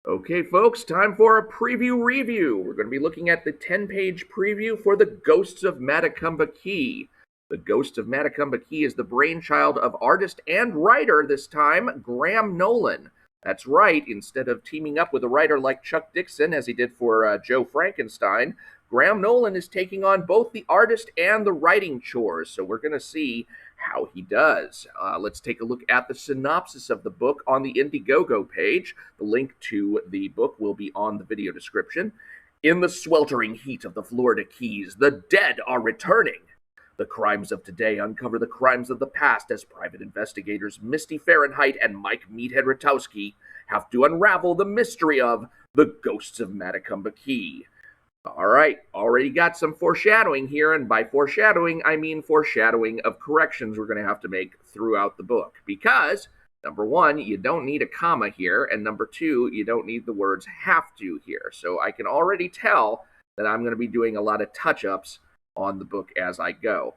Okay, folks, time for a preview review. We're going to be looking at the 10-page preview for the Ghosts of Matecumbe Key. The Ghosts of Matecumbe Key is the brainchild of artist and writer, this time, Graham Nolan. That's right, instead of teaming up with a writer like Chuck Dixon, as he did for Joe Frankenstein, Graham Nolan is taking on both the artist and the writing chores, so we're going to see how he does. Let's take a look at the synopsis of the book on the Indiegogo page. The link to the book will be on the video description. In the sweltering heat of the Florida Keys, the dead are returning. The crimes of today uncover the crimes of the past as private investigators Misty Fahrenheit and Mike Meathead Ratowski have to unravel the mystery of the Ghosts of Matecumbe Key. All right, already got some foreshadowing here, and by foreshadowing, I mean foreshadowing of corrections we're going to have to make throughout the book. Because, number one, you don't need a comma here, and number two, you don't need the words have to here. So I can already tell that I'm going to be doing a lot of touch-ups on the book as I go.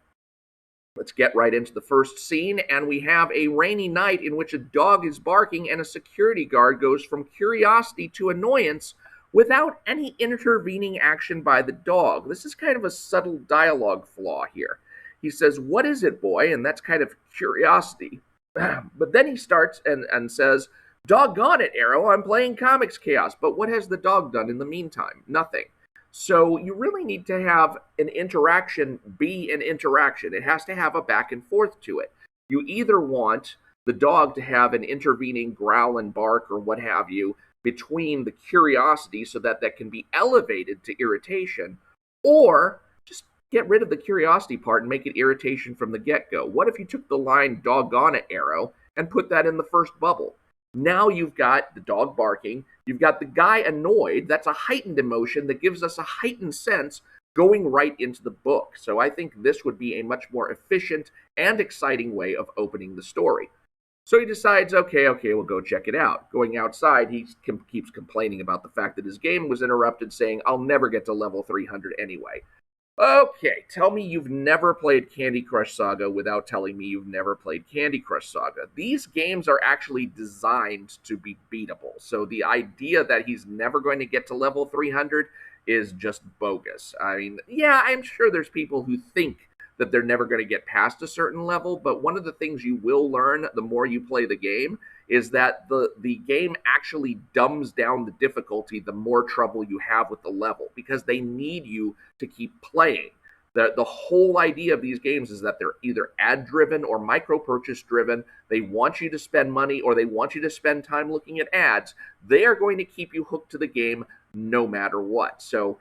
Let's get right into the first scene, and we have a rainy night in which a dog is barking and a security guard goes from curiosity to annoyance without any intervening action by the dog. This is kind of a subtle dialogue flaw here. He says, "What is it, boy?" And that's kind of curiosity. But then he starts and says, "Doggone it, Arrow, I'm playing Comics Chaos." But what has the dog done in the meantime? Nothing. So you really need to have an interaction be an interaction. It has to have a back and forth to it. You either want the dog to have an intervening growl and bark or what have you between the curiosity so that that can be elevated to irritation, or just get rid of the curiosity part and make it irritation from the get-go. What if you took the line "doggone it, Arrow" and put that in the first bubble? Now you've got the dog barking, you've got the guy annoyed. That's a heightened emotion that gives us a heightened sense going right into the book. So I think this would be a much more efficient and exciting way of opening the story. So he decides, okay, we'll go check it out. Going outside, he keeps complaining about the fact that his game was interrupted, saying, "I'll never get to level 300 anyway." Okay, tell me you've never played Candy Crush Saga without telling me you've never played Candy Crush Saga. These games are actually designed to be beatable. So the idea that he's never going to get to level 300 is just bogus. I mean, yeah, I'm sure there's people who think that they're never going to get past a certain level, but one of the things you will learn the more you play the game is that the game actually dumbs down the difficulty the more trouble you have with the level, because they need you to keep playing. The whole idea of these games is that they're either ad-driven or micro-purchase driven. They want you to spend money or they want you to spend time looking at ads. They are going to keep you hooked to the game no matter what. So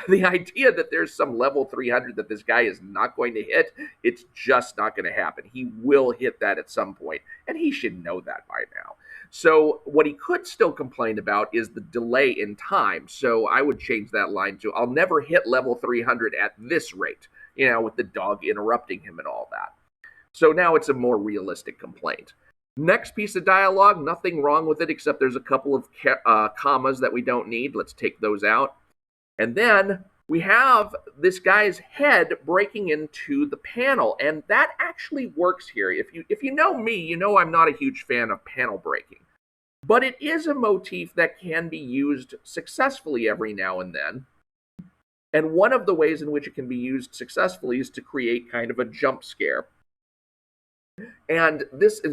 the idea that there's some level 300 that this guy is not going to hit, it's just not going to happen. He will hit that at some point, and he should know that by now. So what he could still complain about is the delay in time. So I would change that line to, "I'll never hit level 300 at this rate," with the dog interrupting him and all that. So now it's a more realistic complaint. Next piece of dialogue, nothing wrong with it, except there's a couple of commas that we don't need. Let's take those out. And then we have this guy's head breaking into the panel, and that actually works here. If you know me, you know I'm not a huge fan of panel breaking. But it is a motif that can be used successfully every now and then. And one of the ways in which it can be used successfully is to create kind of a jump scare. And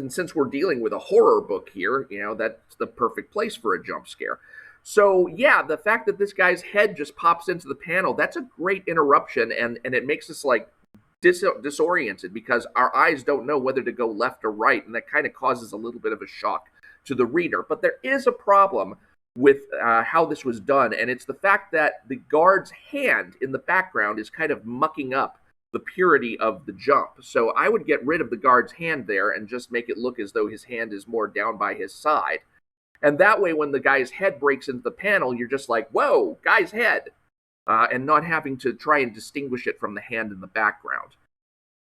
since we're dealing with a horror book here, that's the perfect place for a jump scare. So, yeah, the fact that this guy's head just pops into the panel, that's a great interruption, and it makes us, disoriented because our eyes don't know whether to go left or right, and that kind of causes a little bit of a shock to the reader. But there is a problem with how this was done, and it's the fact that the guard's hand in the background is kind of mucking up the purity of the jump. So I would get rid of the guard's hand there and just make it look as though his hand is more down by his side. And that way, when the guy's head breaks into the panel, you're just like, "Whoa, guy's head," and not having to try and distinguish it from the hand in the background.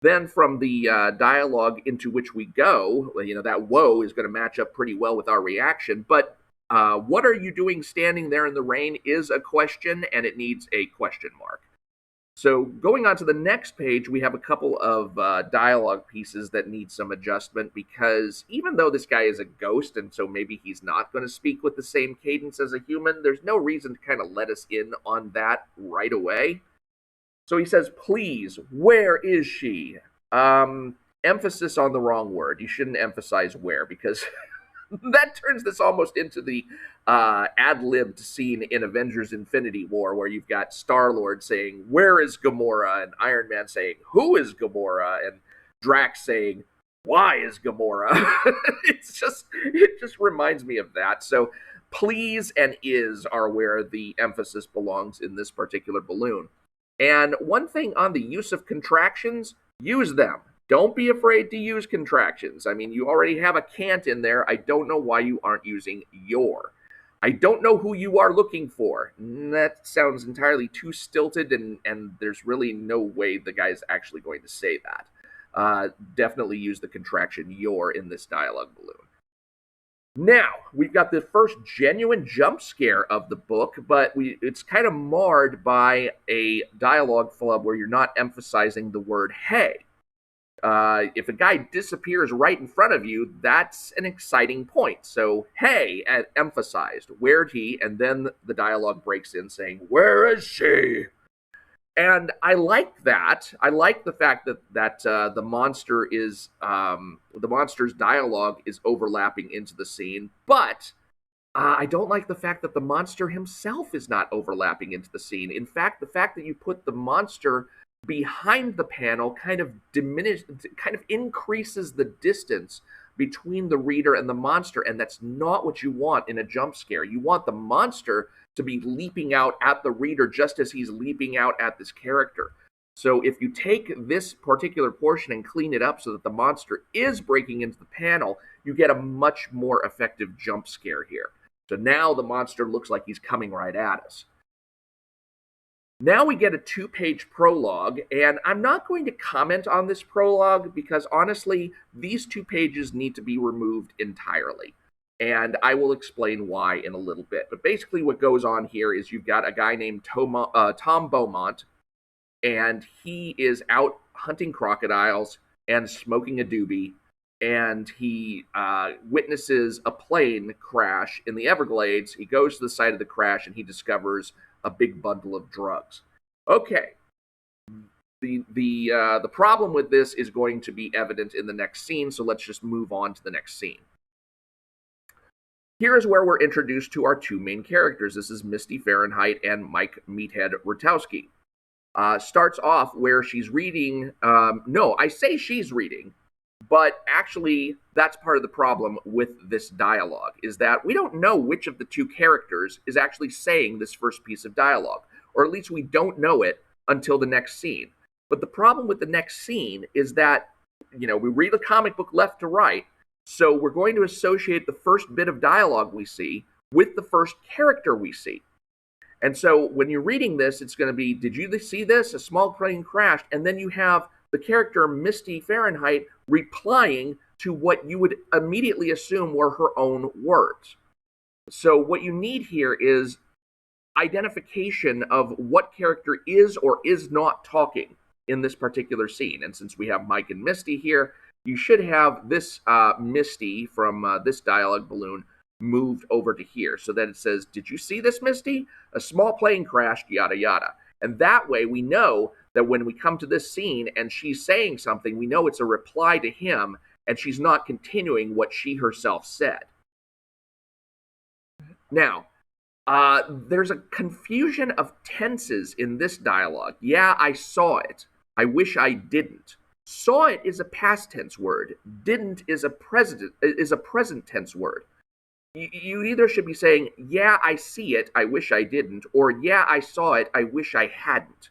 Then from the dialogue into which we go, that "whoa" is going to match up pretty well with our reaction. But what are you doing standing there in the rain is a question, and it needs a question mark. So going on to the next page, we have a couple of dialogue pieces that need some adjustment because even though this guy is a ghost and so maybe he's not going to speak with the same cadence as a human, there's no reason to kind of let us in on that right away. So he says, please, where is she? Emphasis on the wrong word. You shouldn't emphasize where because that turns this almost into the ad-libbed scene in Avengers Infinity War where you've got Star-Lord saying, where is Gamora? And Iron Man saying, who is Gamora? And Drax saying, why is Gamora? It just reminds me of that. So please and is are where the emphasis belongs in this particular balloon. And one thing on the use of contractions, use them. Don't be afraid to use contractions. I mean, you already have a can't in there. I don't know why you aren't using your. I don't know who you are looking for. That sounds entirely too stilted, and there's really no way the guy's actually going to say that. Definitely use the contraction your in this dialogue balloon. Now, we've got the first genuine jump scare of the book, but it's kind of marred by a dialogue flub where you're not emphasizing the word hey. If a guy disappears right in front of you, that's an exciting point. So, hey, emphasized. Where'd he? And then the dialogue breaks in saying, where is she? And I like that. I like the fact that the monster's dialogue is overlapping into the scene, but I don't like the fact that the monster himself is not overlapping into the scene. In fact, the fact that you put the monster behind the panel kind of increases the distance between the reader and the monster, and that's not what you want in a jump scare. You want the monster to be leaping out at the reader just as he's leaping out at this character. So if you take this particular portion and clean it up so that the monster is breaking into the panel, you get a much more effective jump scare here. So now the monster looks like he's coming right at us. Now we get a 2-page prologue, and I'm not going to comment on this prologue because honestly, these 2 pages need to be removed entirely. And I will explain why in a little bit. But basically what goes on here is you've got a guy named Tom Beaumont, and he is out hunting crocodiles and smoking a doobie, and he witnesses a plane crash in the Everglades. He goes to the site of the crash, and he discovers a big bundle of drugs. Okay. The problem with this is going to be evident in the next scene, so let's just move on to the next scene. Here is where we're introduced to our 2 main characters. This is Misty Fahrenheit and Mike Meathead Rutowski. Starts off where she's reading, no, I say she's reading, but actually that's part of the problem with this dialogue, is that we don't know which of the 2 characters is actually saying this first piece of dialogue, or at least we don't know it until the next scene. But the problem with the next scene is that, we read the comic book left to right, so we're going to associate the first bit of dialogue we see with the first character we see. And so when you're reading this, it's going to be, did you see this? A small plane crashed. And then you have the character Misty Fahrenheit replying to what you would immediately assume were her own words. So what you need here is identification of what character is or is not talking in this particular scene. And since we have Mike and Misty here, you should have this Misty from this dialogue balloon moved over to here so that it says, did you see this, Misty? A small plane crashed, yada, yada. And that way we know that when we come to this scene and she's saying something, we know it's a reply to him and she's not continuing what she herself said. Now, there's a confusion of tenses in this dialogue. Yeah, I saw it. I wish I didn't. Saw it is a past tense word. Didn't is a present tense word. You either should be saying, yeah, I see it, I wish I didn't, or yeah, I saw it, I wish I hadn't.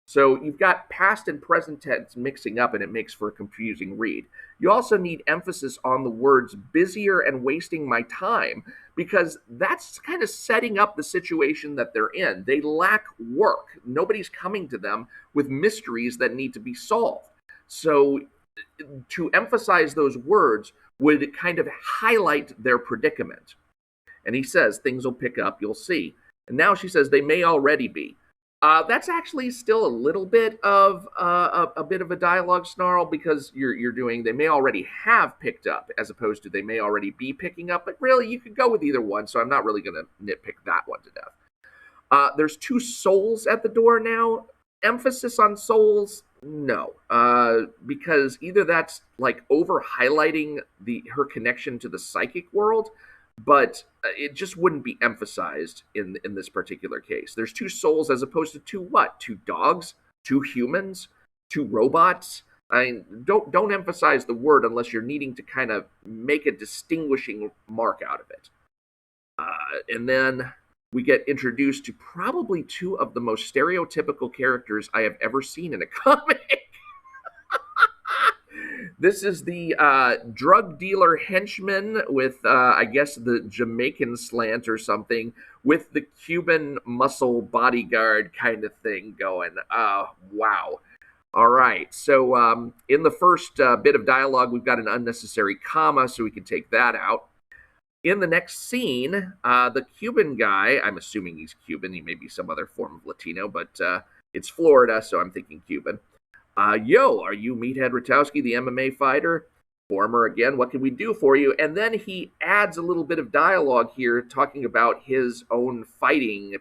So you've got past and present tense mixing up, and it makes for a confusing read. You also need emphasis on the words busier and wasting my time, because that's kind of setting up the situation that they're in. They lack work. Nobody's coming to them with mysteries that need to be solved. So to emphasize those words would kind of highlight their predicament. And he says, things will pick up, you'll see. And now she says, they may already be. That's actually still a little bit of a bit of a dialogue snarl because you're doing they may already have picked up as opposed to they may already be picking up, but really you could go with either one. So I'm not really going to nitpick that one to death. There's two souls at the door now. Emphasis on souls, no, because either that's like over highlighting her connection to the psychic world, but it just wouldn't be emphasized in this particular case. There's two souls as opposed to two what? Two dogs? Two humans? Two robots? I mean, don't emphasize the word unless you're needing to kind of make a distinguishing mark out of it. And then we get introduced to probably two of the most stereotypical characters I have ever seen in a comic. This is the drug dealer henchman with, I guess, the Jamaican slant or something, with the Cuban muscle bodyguard kind of thing going. Wow. All right. So in the first bit of dialogue, we've got an unnecessary comma, so we can take that out. In the next scene, the Cuban guy, I'm assuming he's Cuban, he may be some other form of Latino, but it's Florida, so I'm thinking Cuban. Yo, are you Meathead Ratowski, the MMA fighter? Former again, what can we do for you? And then he adds a little bit of dialogue here talking about his own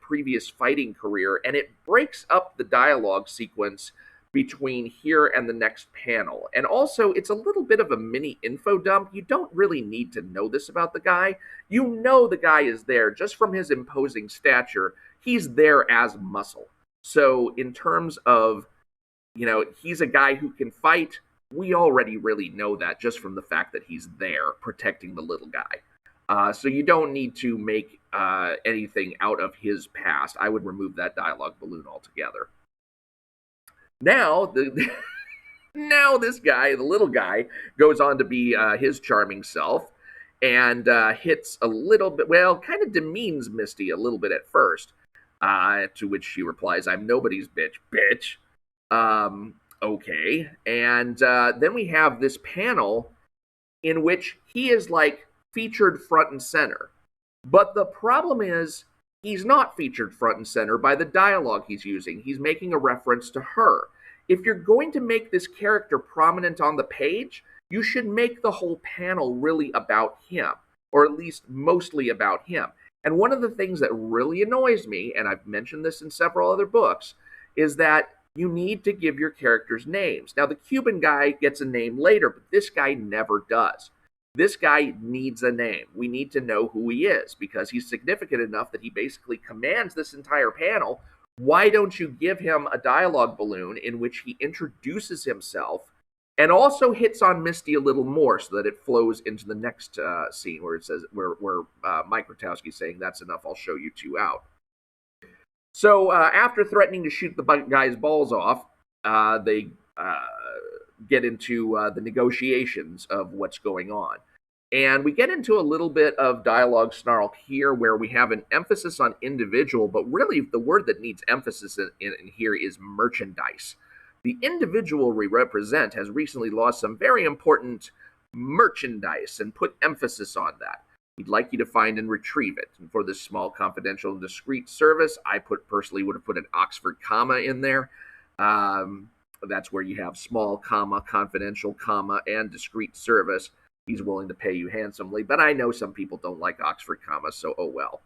previous fighting career, and it breaks up the dialogue sequence between here and the next panel. And also, it's a little bit of a mini info dump. You don't really need to know this about the guy. You know the guy is there just from his imposing stature. He's there as muscle. So in terms of, he's a guy who can fight, we already really know that just from the fact that he's there protecting the little guy. So you don't need to make anything out of his past. I would remove that dialogue balloon altogether. Now, now this guy, the little guy, goes on to be his charming self and hits a little bit, kind of demeans Misty a little bit at first, to which she replies, I'm nobody's bitch. Okay. And then we have this panel in which he is like featured front and center. But the problem is, he's not featured front and center by the dialogue he's using. He's making a reference to her. If you're going to make this character prominent on the page, you should make the whole panel really about him, or at least mostly about him. And one of the things that really annoys me, and I've mentioned this in several other books, is that you need to give your characters names. Now, the Cuban guy gets a name later, but this guy never does. This guy needs a name. We need to know who he is because he's significant enough that he basically commands this entire panel. Why don't you give him a dialogue balloon in which he introduces himself and also hits on Misty a little more so that it flows into the next scene where it says where Mike Ratowski's saying, that's enough, I'll show you two out. So after threatening to shoot the guy's balls off, they get into the negotiations of what's going on. And we get into a little bit of dialogue snarl here where we have an emphasis on individual, but really the word that needs emphasis in here is merchandise. The individual we represent has recently lost some very important merchandise and put emphasis on that. We'd like you to find and retrieve it. And for this small, confidential, and discreet service, I personally would have put an Oxford comma in there. That's where you have small, comma, confidential, comma, and discreet service. He's willing to pay you handsomely, but I know some people don't like Oxford commas, so oh well.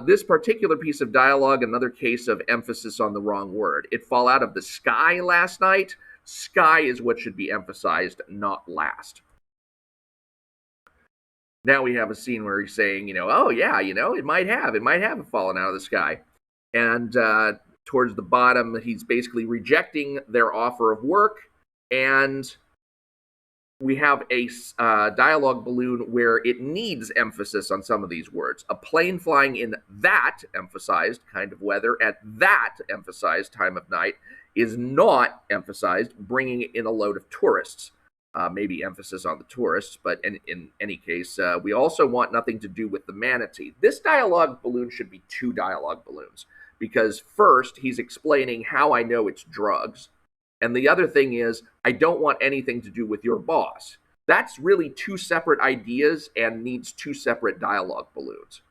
This particular piece of dialogue, another case of emphasis on the wrong word. It fall out of the sky last night. Sky is what should be emphasized, not last. Now we have a scene where he's saying, oh yeah, it might have fallen out of the sky. And towards the bottom, he's basically rejecting their offer of work, and we have a dialogue balloon where it needs emphasis on some of these words. A plane flying in that emphasized kind of weather at that emphasized time of night is not emphasized, bringing in a load of tourists. Maybe emphasis on the tourists, but in any case, we also want nothing to do with the manatee. This dialogue balloon should be two dialogue balloons, because first, he's explaining how I know it's drugs, and the other thing is, I don't want anything to do with your boss. That's really two separate ideas and needs two separate dialogue balloons.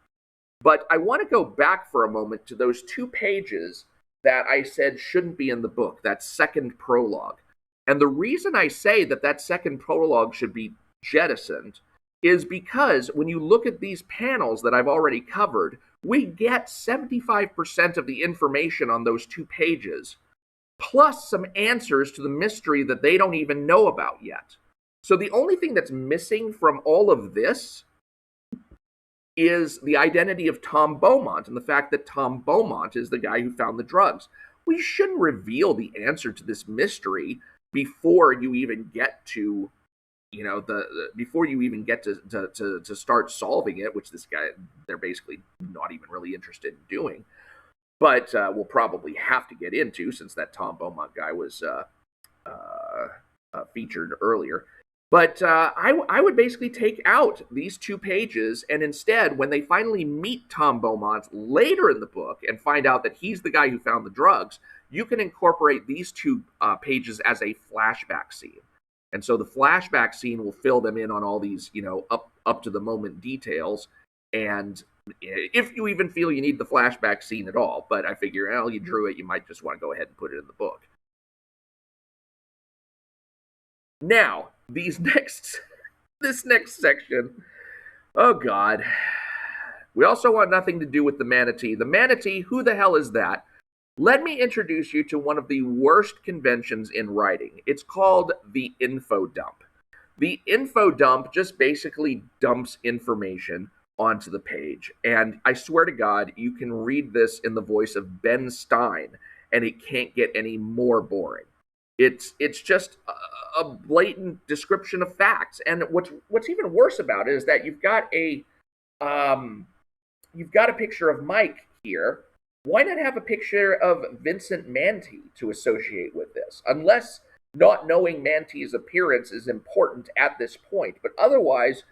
But I want to go back for a moment to those 2 pages that I said shouldn't be in the book, that second prologue. And the reason I say that that second prologue should be jettisoned is because when you look at these panels that I've already covered, we get 75% of the information on those 2 pages, plus some answers to the mystery that they don't even know about yet. So the only thing that's missing from all of this is the identity of Tom Beaumont and the fact that Tom Beaumont is the guy who found the drugs. We shouldn't reveal the answer to this mystery before you even get to, before you even get to start solving it, which this guy, they're basically not even really interested in doing. But we'll probably have to get into, since that Tom Beaumont guy was featured earlier. But I would basically take out these 2 pages, and instead, when they finally meet Tom Beaumont later in the book and find out that he's the guy who found the drugs, you can incorporate these 2 pages as a flashback scene. And so the flashback scene will fill them in on all these, up to the moment details. And if you even feel you need the flashback scene at all, but I figure, well, you drew it, you might just want to go ahead and put it in the book. Now, this next section, oh God. We also want nothing to do with the manatee. The manatee, who the hell is that? Let me introduce you to one of the worst conventions in writing. It's called the info dump. The info dump just basically dumps information onto the page. And I swear to God, you can read this in the voice of Ben Stein, and it can't get any more boring. It's just a blatant description of facts. And what's even worse about it is that you've got a picture of Mike here. Why not have a picture of Vincent Manti to associate with this? Unless not knowing Manti's appearance is important at this point. But otherwise,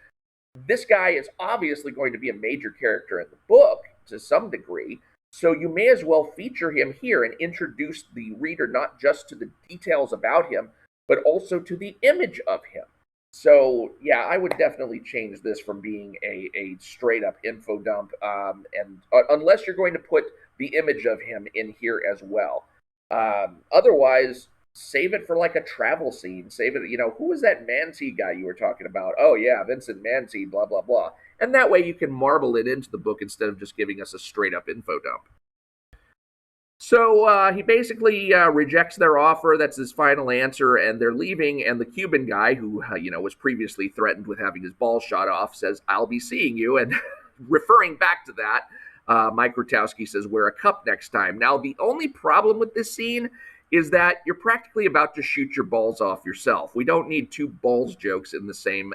this guy is obviously going to be a major character in the book to some degree. So you may as well feature him here and introduce the reader not just to the details about him, but also to the image of him. So, yeah, I would definitely change this from being a straight-up info dump, and unless you're going to put the image of him in here as well. Otherwise, save it for like a travel scene. Save it, who was that Manti guy you were talking about? Oh, yeah, Vincent Manti, blah, blah, blah. And that way you can marble it into the book instead of just giving us a straight-up info dump. So he basically rejects their offer. That's his final answer, and they're leaving. And the Cuban guy, who was previously threatened with having his balls shot off, says, "I'll be seeing you." And referring back to that, Mike Rutowski says, "Wear a cup next time." Now, the only problem with this scene is that you're practically about to shoot your balls off yourself. We don't need 2 balls jokes in the same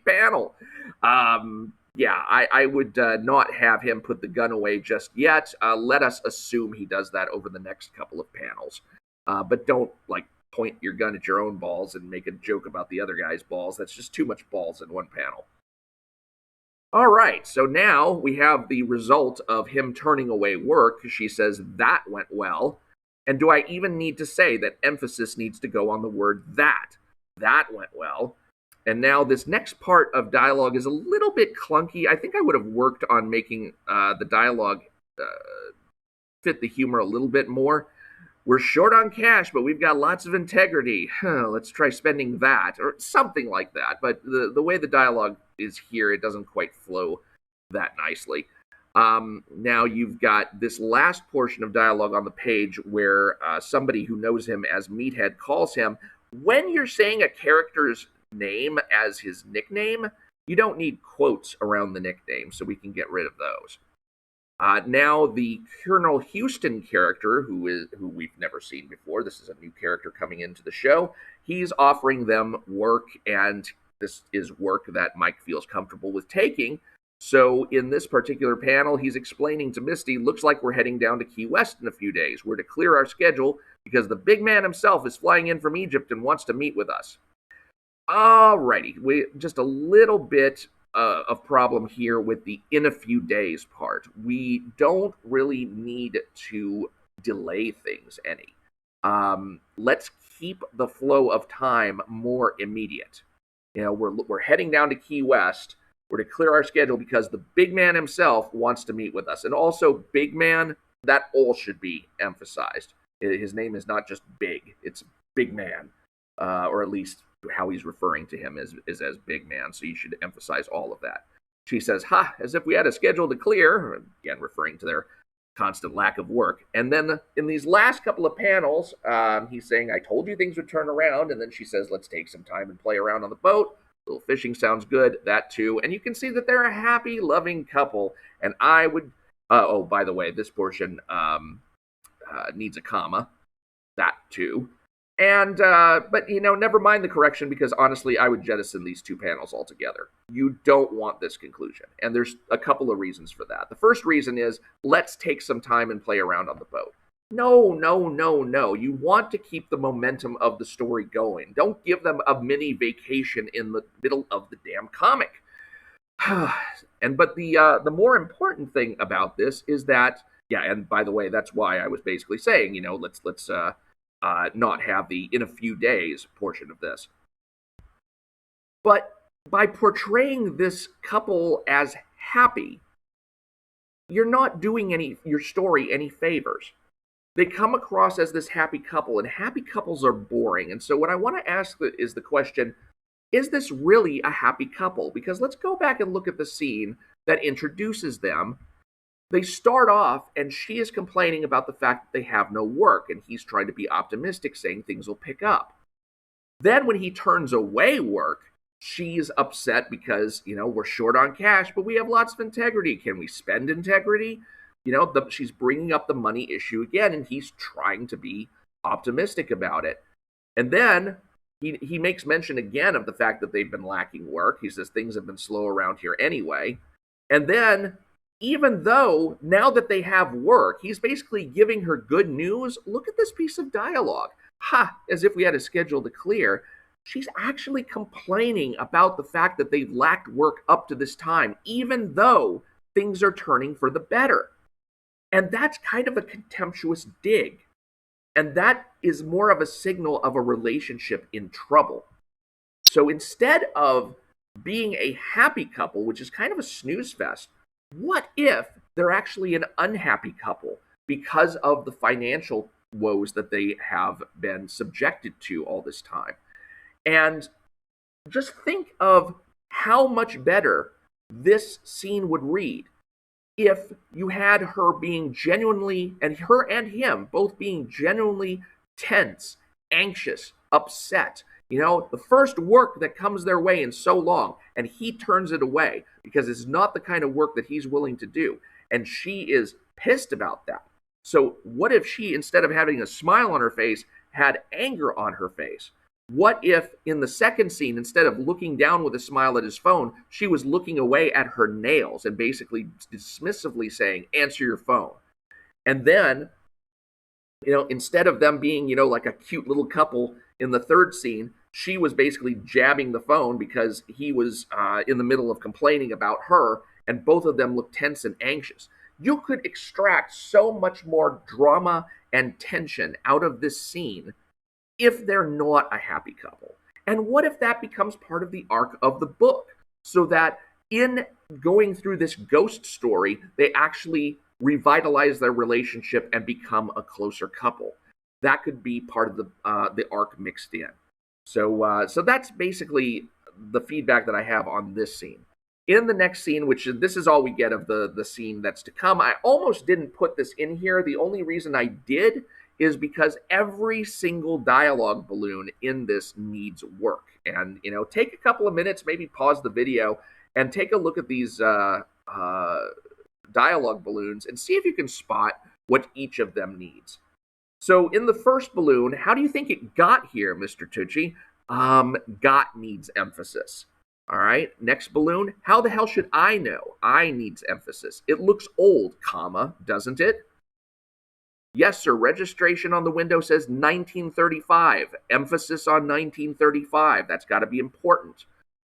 panel. I would not have him put the gun away just yet. Let us assume he does that over the next couple of panels. But don't, point your gun at your own balls and make a joke about the other guy's balls. That's just too much balls in one panel. All right, so now we have the result of him turning away work. She says, "That went well." And do I even need to say that emphasis needs to go on the word that? That went well. And now this next part of dialogue is a little bit clunky. I think I would have worked on making the dialogue fit the humor a little bit more. "We're short on cash, but we've got lots of integrity. Let's try spending that," or something like that. But the way the dialogue is here, it doesn't quite flow that nicely. Now you've got this last portion of dialogue on the page where somebody who knows him as Meathead calls him. When you're saying a character's name as his nickname, you don't need quotes around the nickname, so we can get rid of those. Now the Colonel Houston character, who we've never seen before, this is a new character coming into the show, he's offering them work, and this is work that Mike feels comfortable with taking. So in this particular panel, he's explaining to Misty, "Looks like we're heading down to Key West in a few days. We're to clear our schedule because the big man himself is flying in from Egypt and wants to meet with us." Alrighty, just a little bit of problem here with the "in a few days" part. We don't really need to delay things any. Let's keep the flow of time more immediate. We're heading down to Key West. We're to clear our schedule because the big man himself wants to meet with us. And also, big man, That all should be emphasized. His name is not just Big, it's Big Man, or at least how he's referring to him is as Big Man, so you should emphasize all of that. She says, ha, as if we had a schedule to clear, again referring to their constant lack of work. And then in these last couple of panels, he's saying, I told you things would turn around. And then she says, let's take some time and play around on the boat. A little fishing sounds good, that too. And you can see that they're a happy, loving couple. And I would, oh, by the way, this portion needs a comma, that too. And, but, never mind the correction, because honestly, I would jettison these two panels altogether. You don't want this conclusion. And there's a couple of reasons for that. The first reason is, let's take some time and play around on the boat. No, no, no, no. You want to keep the momentum of the story going. Don't give them a mini vacation in the middle of the damn comic. But the more important thing about this is that, yeah, and by the way, that's why I was basically saying, let's not have the in a few days portion of this. But by portraying this couple as happy, you're not doing your story any favors. They come across as this happy couple, and happy couples are boring. And so what I want to ask is the question, is this really a happy couple? Because let's go back and look at the scene that introduces them. They start off, and she is complaining about the fact that they have no work, and he's trying to be optimistic, saying things will pick up. Then when he turns away work, she's upset because, we're short on cash, but we have lots of integrity. Can we spend integrity? She's bringing up the money issue again, and he's trying to be optimistic about it. And then he makes mention again of the fact that they've been lacking work. He says things have been slow around here anyway. And then, even though now that they have work, he's basically giving her good news. Look at this piece of dialogue. Ha, as if we had a schedule to clear. She's actually complaining about the fact that they've lacked work up to this time, even though things are turning for the better. And that's kind of a contemptuous dig. And that is more of a signal of a relationship in trouble. So instead of being a happy couple, which is kind of a snooze fest, what if they're actually an unhappy couple because of the financial woes that they have been subjected to all this time? And just think of how much better this scene would read if you had her being genuinely, and her and him both being genuinely tense, anxious, upset. The first work that comes their way in so long, and he turns it away because it's not the kind of work that he's willing to do. And she is pissed about that. So what if she, instead of having a smile on her face, had anger on her face? What if in the second scene, instead of looking down with a smile at his phone, she was looking away at her nails and basically dismissively saying, answer your phone? And then, instead of them being, like a cute little couple in the third scene, she was basically jabbing the phone because he was in the middle of complaining about her, and both of them looked tense and anxious. You could extract so much more drama and tension out of this scene if they're not a happy couple. And what if that becomes part of the arc of the book? So that in going through this ghost story, they actually revitalize their relationship and become a closer couple. That could be part of the arc mixed in. So that's basically the feedback that I have on this scene. In the next scene, which this is all we get of the scene that's to come, I almost didn't put this in here. The only reason I did is because every single dialogue balloon in this needs work. And, take a couple of minutes, maybe pause the video, and take a look at these dialogue balloons and see if you can spot what each of them needs. So in the first balloon, how do you think it got here, Mr. Tucci? Got needs emphasis. All right, next balloon, how the hell should I know? I needs emphasis. It looks old, comma, doesn't it? Yes, sir, registration on the window says 1935. Emphasis on 1935. That's got to be important.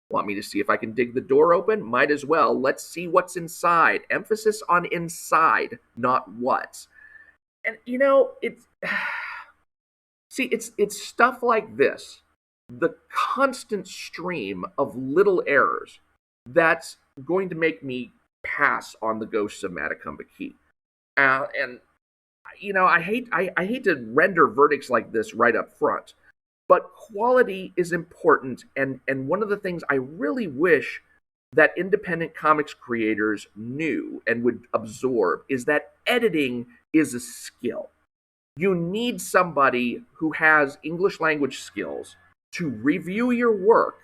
Want me to see if I can dig the door open? Might as well. Let's see what's inside. Emphasis on inside, not what. And, it's... See, it's stuff like this. The constant stream of little errors that's going to make me pass on the Ghosts of Matecumbe Key. And I hate to render verdicts like this right up front, but quality is important, and one of the things I really wish that independent comics creators knew and would absorb is that editing is a skill. You need somebody who has English language skills to review your work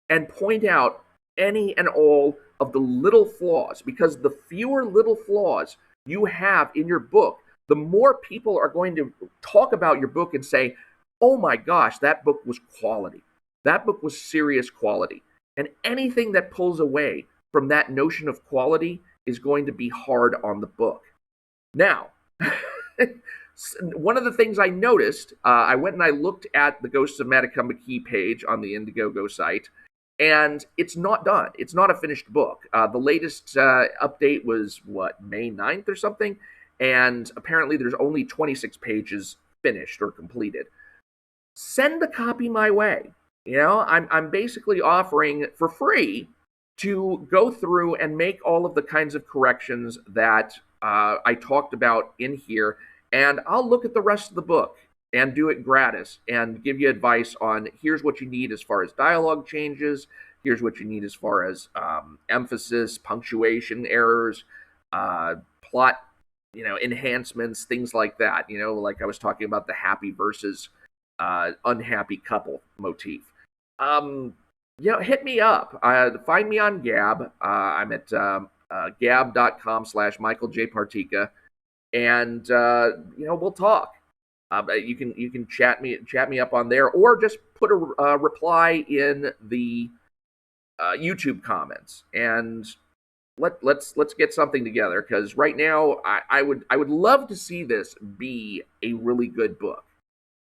and point out any and all of the little flaws, because the fewer little flaws you have in your book, the more people are going to talk about your book and say, oh my gosh, that book was quality. That book was serious quality. And anything that pulls away from that notion of quality is going to be hard on the book. Now, one of the things I noticed, I went and I looked at the Ghosts of Matecumbe Key page on the Indiegogo site, and it's not done. It's not a finished book. The latest update was, May 9th or something? And apparently there's only 26 pages finished or completed. Send a copy my way. I'm basically offering for free to go through and make all of the kinds of corrections that I talked about in here, and I'll look at the rest of the book and do it gratis and give you advice on here's what you need as far as dialogue changes, here's what you need as far as emphasis, punctuation errors, plot, enhancements, things like that. Like I was talking about the happy versus unhappy couple motif. Hit me up. Find me on Gab. I'm at gab.com/Michael J. Partika, and we'll talk. You can chat me up on there, or just put a reply in the YouTube comments, and let's get something together. Because right now, I would love to see this be a really good book.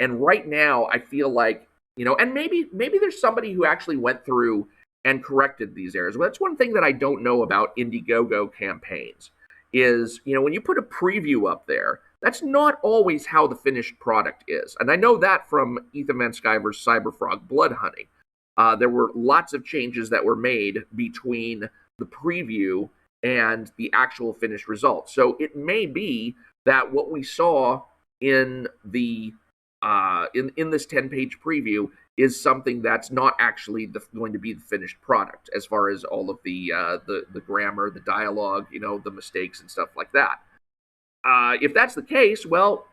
And right now, I feel like, and maybe there's somebody who actually went through and corrected these errors. Well, that's one thing that I don't know about Indiegogo campaigns is, when you put a preview up there, that's not always how the finished product is. And I know that from Ethan Van Sciver's Cyberfrog Blood Honey. There were lots of changes that were made between the preview and the actual finished result. So it may be that what we saw in the in this 10-page preview is something that's not actually going to be the finished product, as far as all of the grammar, the dialogue, the mistakes and stuff like that. If that's the case, well,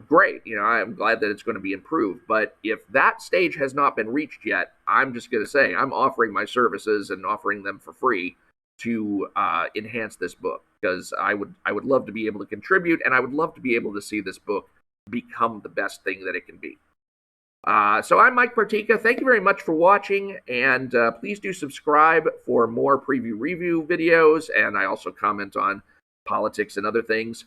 great. I'm glad that it's going to be improved. But if that stage has not been reached yet, I'm just going to say I'm offering my services and offering them for free to enhance this book, because I would love to be able to contribute, and I would love to be able to see this book become the best thing that it can be. So I'm Mike Partika. Thank you very much for watching, and please do subscribe for more preview review videos, and I also comment on politics and other things.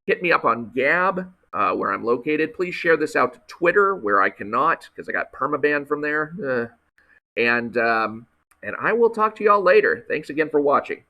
Hit me up on Gab, where I'm located. Please share this out to Twitter, where I cannot, because I got permabanned from there. And I will talk to y'all later. Thanks again for watching.